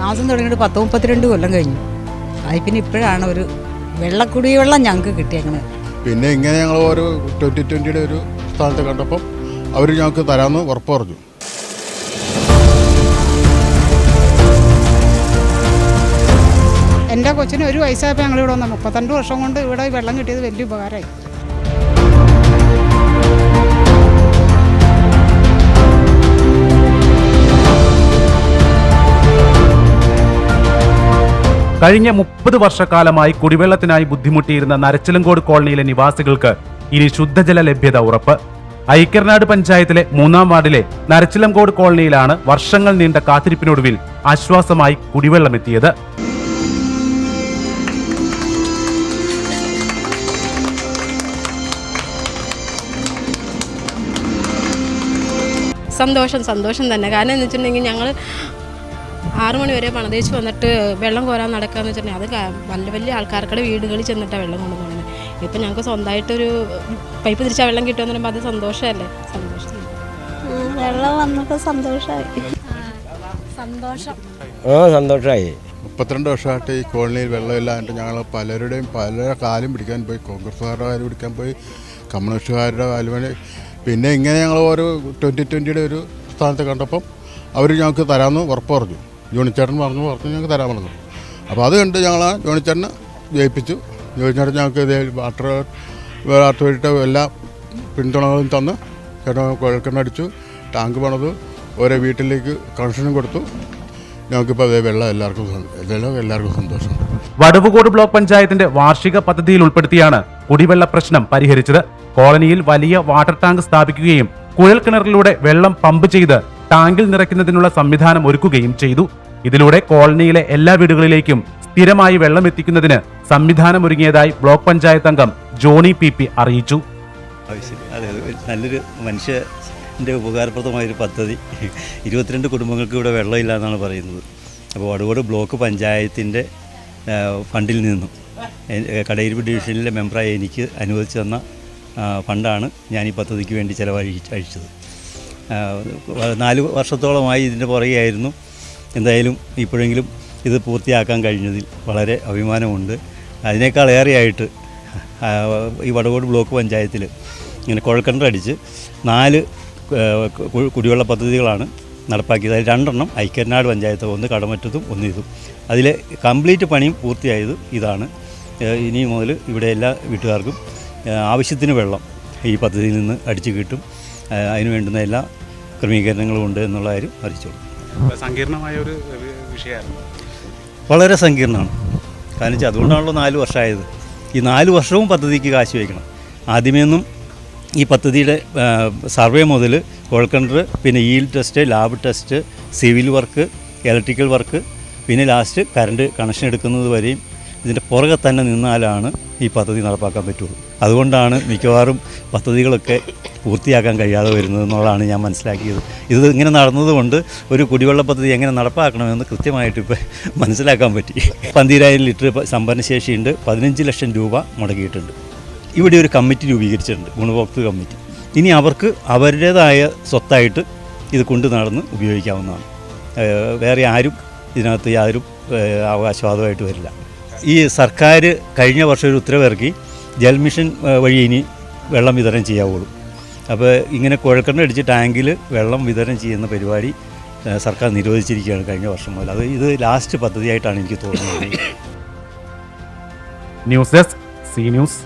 താമസം തുടങ്ങിയിട്ട് 10-32 കൊല്ലം കഴിഞ്ഞു. പിന്നെ ഇപ്പോഴാണ് ഒരു കുടിവെള്ളം ഞങ്ങൾക്ക് കിട്ടിയത്. പിന്നെ ഇങ്ങനെ ഞങ്ങൾ ഒരു 2020 ഒരു സ്ഥാനത്ത് കണ്ടപ്പം അവർ ഞങ്ങൾക്ക് തരാമെന്ന് ഉറപ്പ് പറഞ്ഞു. എൻ്റെ കൊച്ചിന് 1 വയസ്സായപ്പോൾ ഞങ്ങൾ ഇവിടെ വന്നു. 32 വർഷം കൊണ്ട് ഇവിടെ വെള്ളം കിട്ടിയത് വലിയ ഉപകാരമായി. കഴിഞ്ഞ 30 വർഷക്കാലമായി കുടിവെള്ളത്തിനായി ബുദ്ധിമുട്ടിയിരുന്ന നരച്ചിലങ്കോട് കോളനിയിലെ നിവാസികൾക്ക് ഇനി ശുദ്ധജല ലഭ്യത ഉറപ്പ്. ഐക്യർനാട് പഞ്ചായത്തിലെ 3-ാം വാർഡിലെ നരച്ചിലങ്കോട് കോളനിയിലാണ് വർഷങ്ങൾ നീണ്ട കാത്തിരിപ്പിനൊടുവിൽ ആശ്വാസമായി കുടിവെള്ളമെത്തിയത്. സന്തോഷം തന്നെ. കാരണം എന്ന് വെച്ചിട്ടുണ്ടെങ്കിൽ ഞങ്ങൾ 6 മണി വരെ പണതേച്ച് വന്നിട്ട് വെള്ളം കോരാൻ നടക്കാന്ന് വെച്ചിട്ടുണ്ടെങ്കിൽ അത് വലിയ ആൾക്കാർക്കുടെ വീടുകളിൽ ചെന്നിട്ടാണ് വെള്ളം കൊണ്ടുപോകുന്നത്. ഇപ്പം ഞങ്ങൾക്ക് സ്വന്തമായിട്ടൊരു പൈപ്പ് തിരിച്ചാൽ വെള്ളം കിട്ടുമെന്ന് പറയുമ്പോൾ അത് സന്തോഷമല്ലേ. വെള്ളം വന്നപ്പോൾ സന്തോഷമായി. സന്തോഷമായി. 32 വർഷമായിട്ട് ഈ കോളനിയിൽ വെള്ളമില്ലാണ്ട് ഞങ്ങൾ പലരുടെ കാലും പിടിക്കാൻ പോയി. കോൺഗ്രസ്സുകാരുടെ കാലും പിടിക്കാൻ പോയി, കമ്മ്യൂണിസ്റ്റുകാരുടെ കാലും. പിന്നെ ഇങ്ങനെ ഞങ്ങൾ ഒരു 2020 ഒരു സ്ഥാനത്ത് കണ്ടപ്പം അവർ ഞങ്ങൾക്ക് തരാമെന്ന് ഉറപ്പ് പറഞ്ഞു. ജോണിച്ചേട്ടൻ പറഞ്ഞു ഞങ്ങൾക്ക് തരാൻ പറഞ്ഞു. അപ്പോൾ അത് കണ്ട് ഞങ്ങൾ ജോണിച്ചേട്ടനെ ജയിപ്പിച്ചു. ജോണിച്ചേട്ടൻ ഞങ്ങൾക്ക് ഇതേ വാട്ടർ വേണ്ടിയിട്ട് എല്ലാ പിന്തുണകളും തന്ന് ചേട്ടൻ കുഴൽക്കിണടിച്ചു, ടാങ്ക് പണിതു, ഓരോ വീട്ടിലേക്ക് കണക്ഷനും കൊടുത്തു. ഞങ്ങൾക്കിപ്പോൾ അതേ വെള്ളം എല്ലാവർക്കും സന്തോഷം. വടുവുകോട് ബ്ലോക്ക് പഞ്ചായത്തിന്റെ വാർഷിക പദ്ധതിയിൽ ഉൾപ്പെടുത്തിയാണ് കുടിവെള്ള പ്രശ്നം പരിഹരിച്ചത്. കോളനിയിൽ വലിയ വാട്ടർ ടാങ്ക് സ്ഥാപിക്കുകയും കുഴൽക്കിണറിലൂടെ വെള്ളം പമ്പ് ചെയ്ത് ടാങ്കിൽ നിറയ്ക്കുന്നതിനുള്ള സംവിധാനം ഒരുക്കുകയും ചെയ്തു. ഇതിലൂടെ കോളനിയിലെ എല്ലാ വീടുകളിലേക്കും സ്ഥിരമായി വെള്ളം എത്തിക്കുന്നതിന് സംവിധാനം ഒരുങ്ങിയതായി ബ്ലോക്ക് പഞ്ചായത്ത് അംഗം ജോണി PP അറിയിച്ചു. നല്ലൊരു മനുഷ്യൻ്റെ ഉപകാരപ്രദമായൊരു പദ്ധതി. 22 കുടുംബങ്ങൾക്ക് ഇവിടെ വെള്ളമില്ല എന്നാണ് പറയുന്നത്. അപ്പോൾ വടുവോട് ബ്ലോക്ക് പഞ്ചായത്തിൻ്റെ ഫണ്ടിൽ നിന്നും കടയിരുപ്പ് ഡിവിഷനിലെ മെമ്പറായി എനിക്ക് അനുവദിച്ചു തന്ന ഫണ്ടാണ് ഞാൻ ഈ പദ്ധതിക്ക് വേണ്ടി ചിലവഴിച്ചത്. 4 വർഷത്തോളമായി ഇതിൻ്റെ പുറകെയായിരുന്നു. എന്തായാലും ഇപ്പോഴെങ്കിലും ഇത് പൂർത്തിയാക്കാൻ കഴിഞ്ഞതിൽ വളരെ അഭിമാനമുണ്ട്. അതിനേക്കാൾ ഏറെയായിട്ട് ഈ വടുവോട് ബ്ലോക്ക് പഞ്ചായത്തിൽ ഇങ്ങനെ കുഴൽക്കിണറടിച്ച് 4 കുടിവെള്ള പദ്ധതികളാണ് നടപ്പാക്കിയത്. അതിൽ 2 ഐക്യർനാട് പഞ്ചായത്ത്, 1 കടമറ്റത്തും 1 ഇതും. അതിലെ കംപ്ലീറ്റ് പണിയും പൂർത്തിയായത് ഇതാണ്. ഇനി മുതൽ ഇവിടെ എല്ലാ വീട്ടുകാർക്കും ആവശ്യത്തിന് വെള്ളം ഈ പദ്ധതിയിൽ നിന്ന് അടിച്ചു കിട്ടും. അതിന് വേണ്ടുന്ന എല്ലാ ക്രമീകരണങ്ങളും ഉണ്ട് എന്നുള്ള കാര്യം അറിയിച്ചോളൂ. സങ്കീർണമായ ഒരു വിഷയമായിരുന്നു. വളരെ സങ്കീർണമാണ്. കാരണം വെച്ചാൽ അതുകൊണ്ടാണല്ലോ 4 വർഷമായത്. ഈ 4 വർഷവും പദ്ധതിക്ക് കാശ് വയ്ക്കണം. ആദ്യമേയൊന്നും ഈ പദ്ധതിയുടെ സർവേ മുതൽ കുഴൽക്കിണർ, പിന്നെ eel test, lab test, civil work, electrical work, പിന്നെ ലാസ്റ്റ് കറണ്ട് കണക്ഷൻ എടുക്കുന്നത് വരെയും ഇതിൻ്റെ പുറകെ തന്നെ നിന്നാലാണ് ഈ പദ്ധതി നടപ്പാക്കാൻ പറ്റുള്ളൂ. അതുകൊണ്ടാണ് മിക്കവാറും പദ്ധതികളൊക്കെ പൂർത്തിയാക്കാൻ കഴിയാതെ വരുന്നത് എന്നുള്ളതാണ് ഞാൻ മനസ്സിലാക്കിയത്. ഇത് ഇങ്ങനെ നടന്നതുകൊണ്ട് ഒരു കുടിവെള്ള പദ്ധതി എങ്ങനെ നടപ്പാക്കണമെന്ന് കൃത്യമായിട്ട് ഇപ്പോൾ മനസ്സിലാക്കാൻ പറ്റി. 12,000 ലിറ്റർ സംഭരണശേഷിയുണ്ട്. 15 ലക്ഷം രൂപ മുടക്കിയിട്ടുണ്ട്. ഇവിടെ ഒരു കമ്മിറ്റി രൂപീകരിച്ചിട്ടുണ്ട്, ഗുണഭോക്തൃ കമ്മിറ്റി. ഇനി അവർക്ക് അവരുടേതായ സ്വത്തായിട്ട് ഇത് കൊണ്ടു നടന്ന് ഉപയോഗിക്കാവുന്നതാണ്. വേറെ ആരും ഇതിനകത്ത് യാതൊരു അവകാശവാദമായിട്ട് വരില്ല. ഈ സർക്കാർ കഴിഞ്ഞ വർഷം ഒരു ഉത്തരവിറക്കി ജൽമിഷൻ വഴി ഇനി വെള്ളം വിതരണം ചെയ്യാവുള്ളൂ. അപ്പോൾ ഇങ്ങനെ കുഴൽക്കിണറടിച്ച് ടാങ്കിൽ വെള്ളം വിതരണം ചെയ്യുന്ന പരിപാടി സർക്കാർ നിരോധിച്ചിരിക്കുകയാണ് കഴിഞ്ഞ വർഷം മുതൽ. ഇത് ലാസ്റ്റ് പദ്ധതിയായിട്ടാണ് എനിക്ക് തോന്നുന്നത്. News desk, C news.